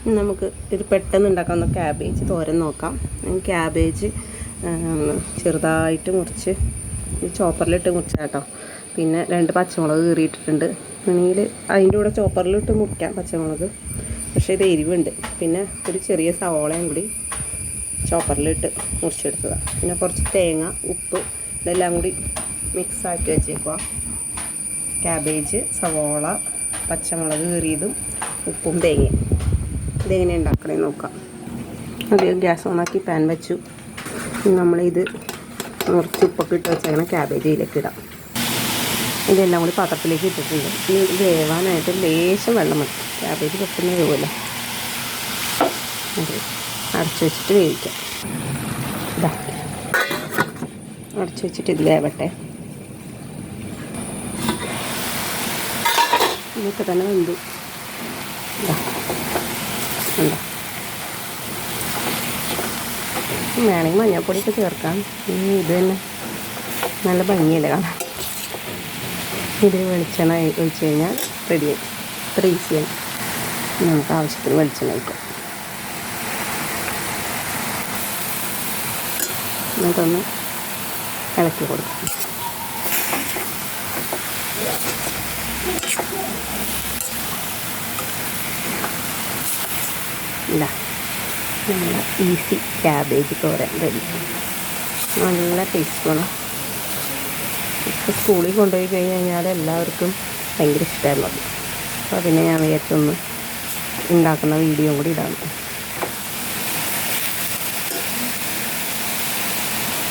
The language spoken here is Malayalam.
നമുക്ക് ഇത് പെട്ടെന്ന് ഉണ്ടാക്കാവുന്ന ക്യാബേജ് തോരൻ നോക്കാം. ക്യാബേജ് ചെറുതായിട്ട് മുറിച്ച് ചോപ്പറിലിട്ട് മുറിച്ചാൽ കേട്ടോ. പിന്നെ 2 പച്ചമുളക് കീറിയിട്ടിട്ടുണ്ട്. വേണമെങ്കിൽ അതിൻ്റെ കൂടെ ചോപ്പറിലിട്ട് മുറിക്കാം പച്ചമുളക്, പക്ഷേ ഇത് എരിവുണ്ട്. പിന്നെ ഒരു ചെറിയ സവോളയും കൂടി ചോപ്പറിലിട്ട് മുറിച്ചെടുത്തതാണ്. പിന്നെ കുറച്ച് തേങ്ങ, ഉപ്പ് ഇതെല്ലാം കൂടി മിക്സാക്കി വെച്ചേക്കുക. ക്യാബേജ്, സവോള, പച്ചമുളക് കീറിയതും ഉപ്പും തേങ്ങയും. ഇതെങ്ങനെ ഉണ്ടാക്കണേ നോക്കാം. ആദ്യം ഗ്യാസ് ഓണാക്കി പാൻ വെച്ചു. നമ്മളിത് മുറിച്ച് ഉപ്പൊക്കെ ഇട്ട് വെച്ചേക്കണം ക്യാബേജ് ഇതിലേക്ക് ഇടാം. ഇതെല്ലാം കൂടി പാത്രത്തിലേക്ക് ഇട്ടിട്ടുണ്ട്. ഇനി ഇത് വേവാനായിട്ട് ലേശം വെള്ളം മതി. ക്യാബേജ് പെട്ടെന്ന് വേവുമല്ലോ. അത് അടച്ചു വെച്ചിട്ട് വേവിക്കാം. ഇതാ അടച്ചു വെച്ചിട്ട് ഇത് വേവട്ടെ. ഇതൊക്കെ തന്നെ വെന്തു. ഇതാ ഉണ്ടോ, വേണമെങ്കിൽ മഞ്ഞൾപ്പൊടിയൊക്കെ ചേർക്കാം. ഇത് തന്നെ നല്ല ഭംഗിയല്ലേ കാണാൻ. ഇത് വെളിച്ചെണ്ണ ഒഴിച്ച് കഴിഞ്ഞാൽ റെഡിയായി. ഇത്ര ഈസിയാണ്. നമുക്ക് ആവശ്യത്തിന് വെളിച്ചെണ്ണ ഒഴിക്കാം. എന്നിട്ടൊന്ന് ഇളക്കി കൊടുക്കാം. ഇല്ല, നല്ല ഈസി ക്യാബേജ് തോരൻ റെഡി. നല്ല ടേസ്റ്റാണ്. ഇപ്പോൾ സ്കൂളിൽ കൊണ്ടുപോയി കഴിഞ്ഞാൽ എല്ലാവർക്കും ഭയങ്കര ഇഷ്ടമായിരുന്നു. അപ്പോൾ പിന്നെ ഞാൻ വിചാരിച്ചൊന്ന് ഉണ്ടാക്കുന്ന വീഡിയോ കൂടി ഇടാം.